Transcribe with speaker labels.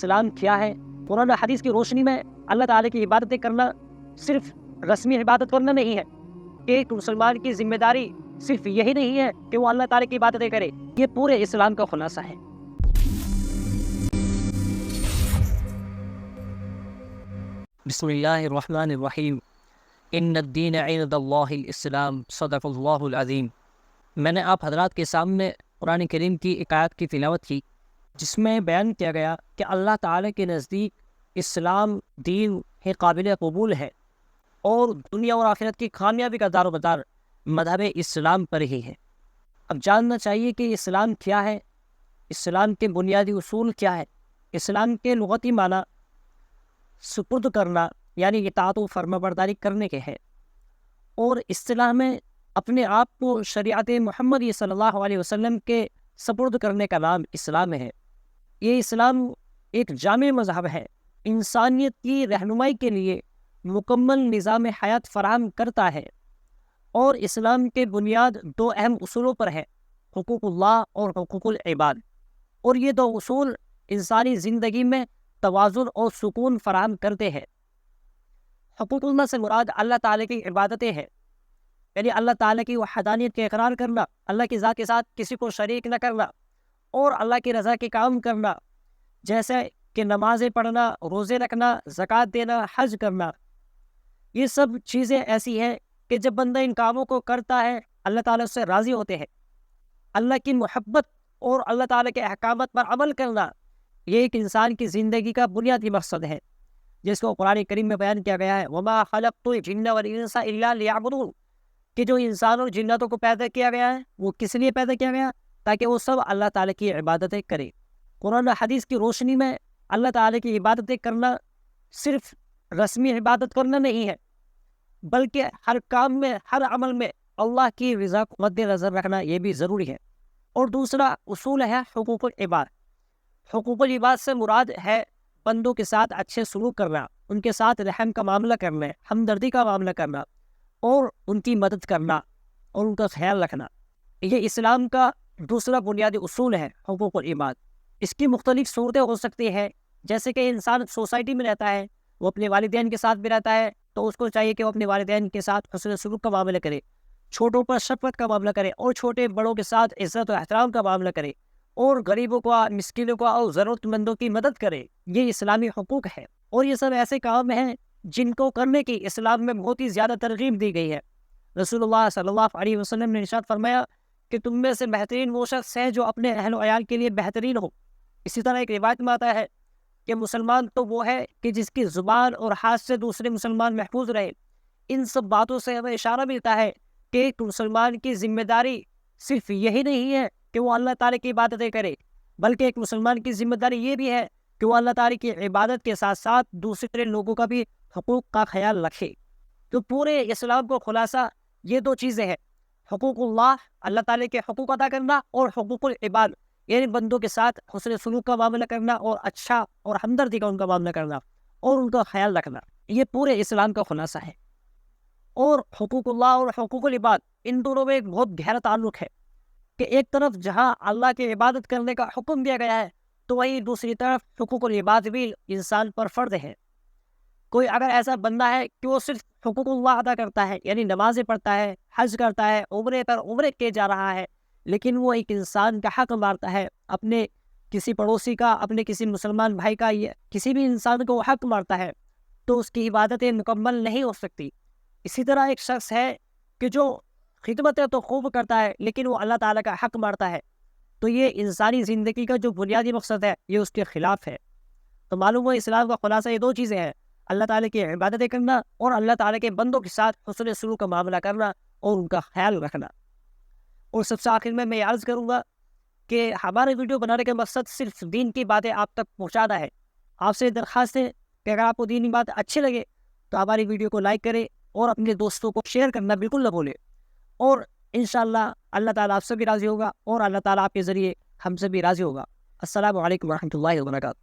Speaker 1: اسلام کیا ہے؟ قرآن و حدیث کی روشنی میں اللہ تعالیٰ کی عبادتیں کرنا صرف رسمی عبادت کرنا نہیں ہے کہ ایک مسلمان کی ذمہ داری صرف یہی نہیں ہے کہ وہ اللہ تعالیٰ کی عبادتیں کرے، یہ پورے اسلام کا خلاصہ ہے۔ بسم اللہ الرحمن الرحیم، ان الدین عند اللہ الاسلام، صدق اللہ العظیم۔ میں نے آپ حضرات کے سامنے قرآن کریم کی ایک آیت کی تلاوت کی جس میں بیان کیا گیا کہ اللہ تعالیٰ کے نزدیک اسلام دین قابل قبول ہے اور دنیا اور آخرت کی کامیابی کا دار و مدار مذہب اسلام پر ہی ہے۔ اب جاننا چاہیے کہ اسلام کیا ہے، اسلام کے بنیادی اصول کیا ہے۔ اسلام کے لغتی معنی سپرد کرنا یعنی اطاعت و فرما برداری کرنے کے ہے، اور اصطلاح میں اپنے آپ کو شریعت محمدی صلی اللہ علیہ وسلم کے سپرد کرنے کا نام اسلام ہے۔ یہ اسلام ایک جامع مذہب ہے، انسانیت کی رہنمائی کے لیے مکمل نظام حیات فراہم کرتا ہے، اور اسلام کے بنیاد دو اہم اصولوں پر ہے، حقوق اللہ اور حقوق العباد، اور یہ دو اصول انسانی زندگی میں توازن اور سکون فراہم کرتے ہیں۔ حقوق اللہ سے مراد اللہ تعالیٰ کی عبادتیں ہیں، یعنی اللہ تعالیٰ کی وحدانیت کا اقرار کرنا، اللہ کی ذات کے ساتھ کسی کو شریک نہ کرنا، اور اللہ کی رضا کے کام کرنا، جیسے کہ نمازیں پڑھنا، روزے رکھنا، زکوٰۃ دینا، حج کرنا۔ یہ سب چیزیں ایسی ہیں کہ جب بندہ ان کاموں کو کرتا ہے اللہ تعالیٰ اس سے راضی ہوتے ہیں۔ اللہ کی محبت اور اللہ تعالیٰ کے احکامات پر عمل کرنا یہ ایک انسان کی زندگی کا بنیادی مقصد ہے، جس کو قرآن کریم میں بیان کیا گیا ہے، وَمَا خَلَقْتُ الْجِنَّ وَالْإِنسَ إِلَّا لِيَعْبُدُونِ، کہ جو انسان اور جناتوں کو پیدا کیا گیا ہے وہ کس لیے پیدا کیا گیا؟ تاکہ وہ سب اللہ تعالیٰ کی عبادتیں کرے۔ قرآن و حدیث کی روشنی میں اللہ تعالیٰ کی عبادتیں کرنا صرف رسمی عبادت کرنا نہیں ہے، بلکہ ہر کام میں، ہر عمل میں اللہ کی رضا کو مد نظر رکھنا یہ بھی ضروری ہے۔ اور دوسرا اصول ہے حقوق العباد۔ حقوق العباد سے مراد ہے بندوں کے ساتھ اچھے سلوک کرنا، ان کے ساتھ رحم کا معاملہ کرنا، ہمدردی کا معاملہ کرنا، اور ان کی مدد کرنا اور ان کا خیال رکھنا۔ یہ اسلام کا دوسرا بنیادی اصول ہے، حقوق العباد۔ اس کی مختلف صورتیں ہو سکتی ہیں، جیسے کہ انسان سوسائٹی میں رہتا ہے، وہ اپنے والدین کے ساتھ بھی رہتا ہے، تو اس کو چاہیے کہ وہ اپنے والدین کے ساتھ حسن سلوک کا معاملہ کرے، چھوٹوں پر شفقت کا معاملہ کرے، اور چھوٹے بڑوں کے ساتھ عزت و احترام کا معاملہ کرے، اور غریبوں کو، مسکینوں کو اور ضرورت مندوں کی مدد کرے۔ یہ اسلامی حقوق ہے، اور یہ سب ایسے کام ہیں جن کو کرنے کی اسلام میں بہت ہی زیادہ ترغیب دی گئی ہے۔ رسول اللہ صلی اللہ علیہ وسلم نے ارشاد فرمایا کہ تم میں سے بہترین وہ شخص ہے جو اپنے اہل و عیال کے لیے بہترین ہو۔ اسی طرح ایک روایت میں آتا ہے کہ مسلمان تو وہ ہے کہ جس کی زبان اور ہاتھ سے دوسرے مسلمان محفوظ رہے۔ ان سب باتوں سے ہمیں اشارہ ملتا ہے کہ ایک مسلمان کی ذمہ داری صرف یہی نہیں ہے کہ وہ اللہ تعالیٰ کی عبادتیں کرے، بلکہ ایک مسلمان کی ذمہ داری یہ بھی ہے کہ وہ اللہ تعالیٰ کی عبادت کے ساتھ ساتھ دوسرے لوگوں کا بھی حقوق کا خیال رکھے۔ تو پورے اسلام کو خلاصہ یہ دو چیزیں ہیں، حقوق اللہ، اللہ تعالیٰ کے حقوق ادا کرنا، اور حقوق العباد یعنی بندوں کے ساتھ حسن سلوک کا معاملہ کرنا، اور اچھا اور ہمدردی کا ان کا معاملہ کرنا، اور ان کا خیال رکھنا۔ یہ پورے اسلام کا خلاصہ ہے۔ اور حقوق اللہ اور حقوق العباد ان دونوں میں ایک بہت گہرا تعلق ہے کہ ایک طرف جہاں اللہ کی عبادت کرنے کا حکم دیا گیا ہے، تو وہیں دوسری طرف حقوق العباد بھی انسان پر فرض ہے۔ کوئی اگر ایسا بندہ ہے کہ وہ صرف حقوق اللہ ادا کرتا ہے، یعنی نمازیں پڑھتا ہے، حج کرتا ہے، عمرے پر عمرے کیے جا رہا ہے، لیکن وہ ایک انسان کا حق مارتا ہے، اپنے کسی پڑوسی کا، اپنے کسی مسلمان بھائی کا، یا کسی بھی انسان کو وہ حق مارتا ہے، تو اس کی عبادتیں مکمل نہیں ہو سکتی۔ اسی طرح ایک شخص ہے کہ جو خدمتیں تو خوب کرتا ہے لیکن وہ اللہ تعالیٰ کا حق مارتا ہے، تو یہ انسانی زندگی کا جو بنیادی مقصد ہے یہ اس کے خلاف ہے۔ تو معلوم ہوا اسلام کا خلاصہ یہ دو چیزیں ہیں، اللہ تعالیٰ کی عبادتیں کرنا اور اللہ تعالیٰ کے بندوں کے ساتھ حسن سلوک کا معاملہ کرنا اور ان کا خیال رکھنا۔ اور سب سے آخر میں یہ عرض کروں گا کہ ہمارے ویڈیو بنانے کا مقصد صرف دین کی باتیں آپ تک پہنچانا ہے۔ آپ سے درخواست ہے کہ اگر آپ کو دینی بات اچھی لگے تو ہماری ویڈیو کو لائک کریں اور اپنے دوستوں کو شیئر کرنا بالکل نہ بھولیں، اور انشاءاللہ اللہ تعالیٰ آپ سے بھی راضی ہوگا اور اللہ تعالیٰ آپ کے ذریعے ہم سے بھی راضی ہوگا۔ السلام علیکم ورحمۃ اللہ وبرکاتہ۔